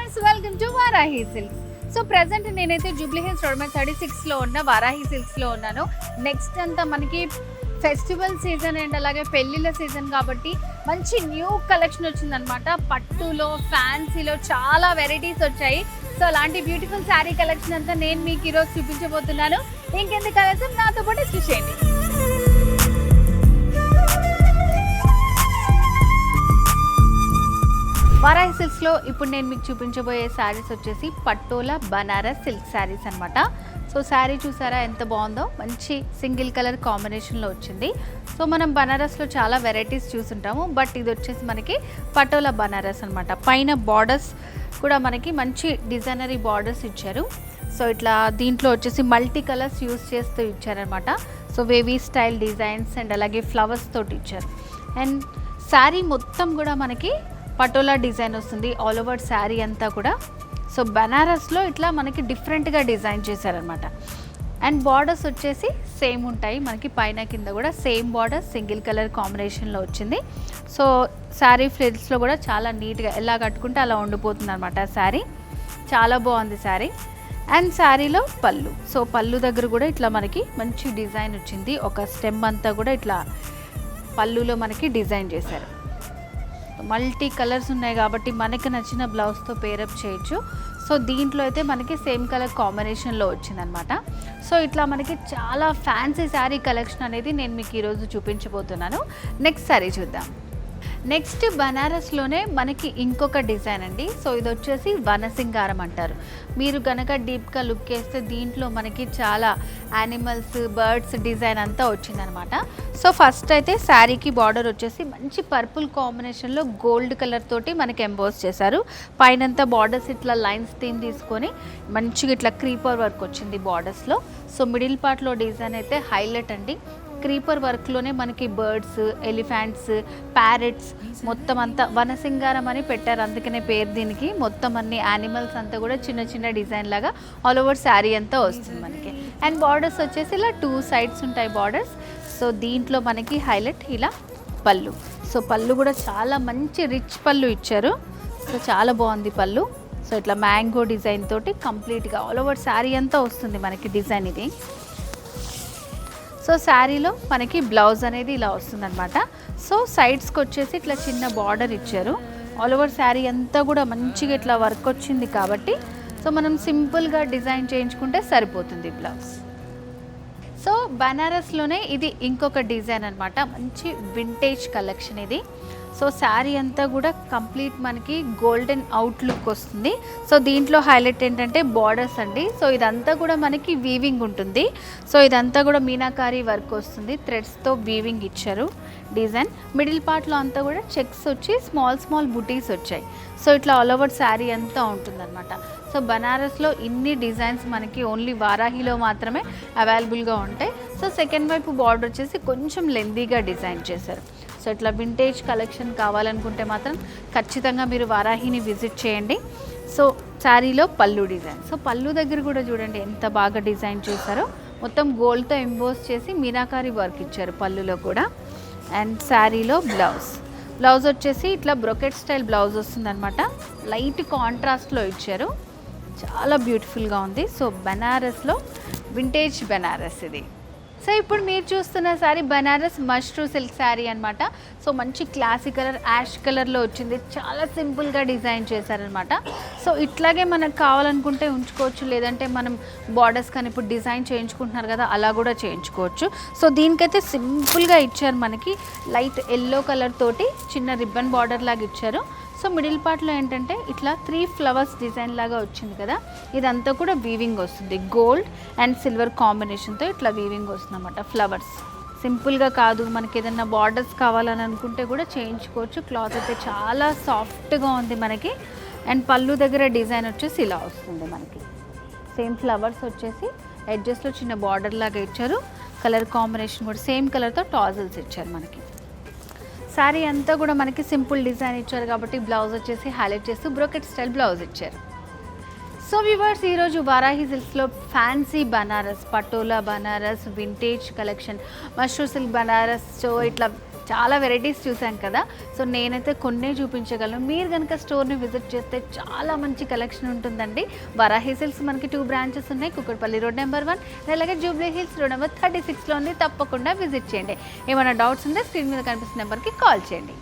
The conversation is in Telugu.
Viewers, welcome to Varahi silks. So present నేనైతే జూబ్లీ హిల్స్ రోడ్ మీద 36లో ఉన్న వారాహి సిల్క్స్లో ఉన్నాను. నెక్స్ట్ అంతా మనకి ఫెస్టివల్ సీజన్ అండ్ అలాగే పెళ్ళిళ్ళ సీజన్ కాబట్టి మంచి న్యూ కలెక్షన్ వచ్చిందనమాట. పట్టులో, ఫ్యాన్సీలో చాలా వెరైటీస్ వచ్చాయి. సో అలాంటి బ్యూటిఫుల్ శారీ కలెక్షన్ అంతా నేను మీకు ఈరోజు చూపించబోతున్నాను. ఇంకెందుకు కలెక్షన్ నాతో పాటు చూసేయండి. వారాహి సిల్క్స్లో ఇప్పుడు నేను మీకు చూపించబోయే శారీస్ వచ్చేసి పట్టోలా బనారస్ సిల్క్ శారీస్ అనమాట. సో శారీ చూసారా ఎంత బాగుందో, మంచి సింగిల్ కలర్ కాంబినేషన్లో వచ్చింది. సో మనం బనారస్లో చాలా వెరైటీస్ చూసుంటాము, బట్ ఇది వచ్చేసి మనకి పట్టోలా బనారస్ అనమాట. పైన బార్డర్స్ కూడా మనకి మంచి డిజైనరీ బార్డర్స్ ఇచ్చారు. సో ఇట్లా దీంట్లో వచ్చేసి మల్టీ కలర్స్ యూస్ చేస్తూ ఇచ్చారనమాట. So wavy style designs and అలాగే ఫ్లవర్స్ తోటి ఇచ్చారు. అండ్ శారీ మొత్తం కూడా మనకి పటోలా డిజైన్ వస్తుంది ఆల్ ఓవర్ శారీ అంతా కూడా. సో బనారస్లో ఇట్లా మనకి డిఫరెంట్గా డిజైన్ చేశారనమాట. అండ్ బార్డర్స్ వచ్చేసి సేమ్ ఉంటాయి మనకి, పైన కింద కూడా సేమ్ బార్డర్ సింగిల్ కలర్ కాంబినేషన్లో వచ్చింది. సో శారీ ఫ్రిల్స్లో కూడా చాలా నీట్గా ఎలా కట్టుకుంటే అలా ఉండిపోతుంది అనమాట శారీ. చాలా బాగుంది శారీ. అండ్ శారీలో పళ్ళు, సో పళ్ళు దగ్గర కూడా ఇట్లా మనకి మంచి డిజైన్ వచ్చింది. ఒక స్టెమ్ అంతా కూడా ఇట్లా పళ్ళులో మనకి డిజైన్ చేశారు. మల్టీ కలర్స్ ఉన్నాయి కాబట్టి మనకి నచ్చిన బ్లౌజ్తో పేరప్ చేయొచ్చు. సో దీంట్లో అయితే మనకి సేమ్ కలర్ కాంబినేషన్లో వచ్చిందనమాట. సో ఇట్లా మనకి చాలా ఫ్యాన్సీ శారీ కలెక్షన్ అనేది నేను మీకు ఈరోజు చూపించబోతున్నాను. నెక్స్ట్ శారీ చూద్దాం. నెక్స్ట్ బనారస్లోనే మనకి ఇంకొక డిజైన్ అండి. సో ఇది వచ్చేసి వనసింగారం అంటారు. మీరు కనుక డీప్గా లుక్ వేస్తే దీంట్లో మనకి చాలా యానిమల్స్, బర్డ్స్ డిజైన్ అంతా వచ్చిందనమాట. సో ఫస్ట్ అయితే శారీకి బార్డర్ వచ్చేసి మంచి పర్పుల్ కాంబినేషన్లో గోల్డ్ కలర్ తోటి మనకి ఎంబోస్ చేశారు. పైనంతా బార్డర్స్ ఇట్లా లైన్స్ థీమ్ తీసుకొని మంచిగా ఇట్లా క్రీపర్ వర్క్ వచ్చింది బార్డర్స్లో. సో మిడిల్ పార్ట్లో డిజైన్ అయితే హైలైట్ అండి. క్రీపర్ వర్క్లోనే మనకి బర్డ్స్, ఎలిఫెంట్స్, ప్యారెట్స్ మొత్తం అంతా వనసింగారం అని పెట్టారు, అందుకనే పేరు దీనికి. మొత్తం అన్ని యానిమల్స్ అంతా కూడా చిన్న చిన్న డిజైన్ లాగా ఆల్ ఓవర్ శారీ అంతా వస్తుంది మనకి. అండ్ బార్డర్స్ వచ్చేసి ఇలా 2 సైడ్స్ ఉంటాయి బార్డర్స్. సో దీంట్లో మనకి హైలైట్ ఇలా పళ్ళు. సో పళ్ళు కూడా చాలా మంచి రిచ్ పళ్ళు ఇచ్చారు. సో చాలా బాగుంది పళ్ళు. సో ఇట్లా మ్యాంగో డిజైన్ తోటి కంప్లీట్గా ఆల్ ఓవర్ శారీ అంతా వస్తుంది మనకి డిజైన్ ఇది. సో శారీలో మనకి బ్లౌజ్ అనేది ఇలా వస్తుందన్నమాట. సో సైడ్స్కి వచ్చేసి ఇట్లా చిన్న బార్డర్ ఇచ్చారు. ఆల్ ఓవర్ శారీ అంతా కూడా మంచిగా ఇట్లా వర్క్ వచ్చింది కాబట్టి సో మనం సింపుల్గా డిజైన్ చేయించుకుంటే సరిపోతుంది బ్లౌజ్. సో బనారస్లోనే ఇది ఇంకొక డిజైన్ అనమాట. మంచి వింటేజ్ కలెక్షన్ ఇది. సో శారీ అంతా కూడా కంప్లీట్ మనకి గోల్డెన్ అవుట్లుక్ వస్తుంది. సో దీంట్లో హైలైట్ ఏంటంటే బార్డర్స్ అండి. సో ఇదంతా కూడా మనకి వీవింగ్ ఉంటుంది. సో ఇదంతా కూడా మీనాకారీ వర్క్ వస్తుంది, థ్రెడ్స్తో వీవింగ్ ఇచ్చారు డిజైన్. మిడిల్ పార్ట్లో అంతా కూడా చెక్స్ వచ్చి స్మాల్ స్మాల్ బుటీస్ వచ్చాయి. సో ఇట్లా ఆల్ ఓవర్ శారీ అంతా ఉంటుందన్నమాట. సో బనారస్లో ఇన్ని డిజైన్స్ మనకి ఓన్లీ వారాహిలో మాత్రమే అవైలబుల్గా ఉంటాయి. సో సెకండ్ వైపు బార్డర్ వచ్చేసి కొంచెం లెందీగా డిజైన్ చేశారు. సో ఇట్లా వింటేజ్ కలెక్షన్ కావాలనుకుంటే మాత్రం ఖచ్చితంగా మీరు వారాహిని విజిట్ చేయండి. సో శారీలో పళ్ళు డిజైన్, సో పళ్ళు దగ్గర కూడా చూడండి ఎంత బాగా డిజైన్ చేశారో. మొత్తం గోల్డ్తో ఎంబోస్ చేసి మీనాకారి వర్క్ ఇచ్చారు పళ్ళులో కూడా. అండ్ శారీలో బ్లౌజ్ వచ్చేసి ఇట్లా బ్రొకెట్ స్టైల్ బ్లౌజ్ వస్తుందన్నమాట. లైట్ కాంట్రాస్ట్లో ఇచ్చారు, చాలా బ్యూటిఫుల్గా ఉంది. సో బనారస్లో వింటేజ్ బనారస్ ఇది. సో ఇప్పుడు మీరు చూస్తున్న శారీ బనారస్ మష్రూ సిల్క్ శారీ అనమాట. సో మంచి క్లాసిక్ కలర్ యాష్ కలర్లో వచ్చింది. చాలా సింపుల్గా డిజైన్ చేశారనమాట. సో ఇట్లాగే మనకు కావాలనుకుంటే ఉంచుకోవచ్చు, లేదంటే మనం బార్డర్స్ కానీ ఇప్పుడు డిజైన్ చేయించుకుంటున్నారు కదా అలా కూడా చేయించుకోవచ్చు. సో దీనికైతే సింపుల్గా ఇచ్చారు మనకి. లైట్ ఎల్లో కలర్ తోటి చిన్న రిబ్బన్ బార్డర్ లాగా ఇచ్చారు. సో మిడిల్ పార్ట్లో ఏంటంటే ఇట్లా 3 ఫ్లవర్స్ డిజైన్ లాగా వచ్చింది కదా, ఇదంతా కూడా వీవింగ్ వస్తుంది. గోల్డ్ అండ్ సిల్వర్ కాంబినేషన్తో ఇట్లా వీవింగ్ వస్తుంది అన్నమాట. ఫ్లవర్స్ సింపుల్గా కాదు, మనకి ఏదైనా బార్డర్స్ కావాలని అనుకుంటే కూడా చేయించుకోవచ్చు. క్లాత్ అయితే చాలా సాఫ్ట్గా ఉంది మనకి. అండ్ పళ్ళు దగ్గర డిజైన్ వచ్చేసి ఇలా వస్తుంది మనకి. సేమ్ ఫ్లవర్స్ వచ్చేసి ఎడ్జెస్లో చిన్న బార్డర్ లాగా ఇచ్చారు. కలర్ కాంబినేషన్ కూడా సేమ్ కలర్తో టాజిల్స్ ఇచ్చారు మనకి. శారీ అంతా కూడా మనకి సింపుల్ డిజైన్ ఇచ్చారు కాబట్టి బ్లౌజ్ వచ్చేసి హైలైట్ చేస్తూ బ్రోకెట్ స్టైల్ బ్లౌజ్ ఇచ్చారు. సో వ్యూవర్స్, ఈరోజు వారాహి సిల్క్స్లో fancy Banaras, Patola Banaras, vintage collection, Mashru silk Banaras, so ఇట్లా చాలా వెరైటీస్ చూసాం కదా. సో నేనైతే కొన్నే చూపించగలను. మీరు కనుక స్టోర్ని విజిట్ చేస్తే చాలా మంచి కలెక్షన్ ఉంటుందండి. వరాహి సిల్క్స్ మనకి 2 బ్రాంచెస్ ఉన్నాయి, కుకట్పల్లి రోడ్ నెంబర్ 1, అలాగే జూబ్లీ హిల్స్ రోడ్ నెంబర్ 36లో ఉంది. తప్పకుండా విజిట్ చేయండి. ఏమైనా డౌట్స్ ఉంటే స్క్రీన్ మీద కనిపిస్తున్న నెంబర్కి కాల్ చేయండి.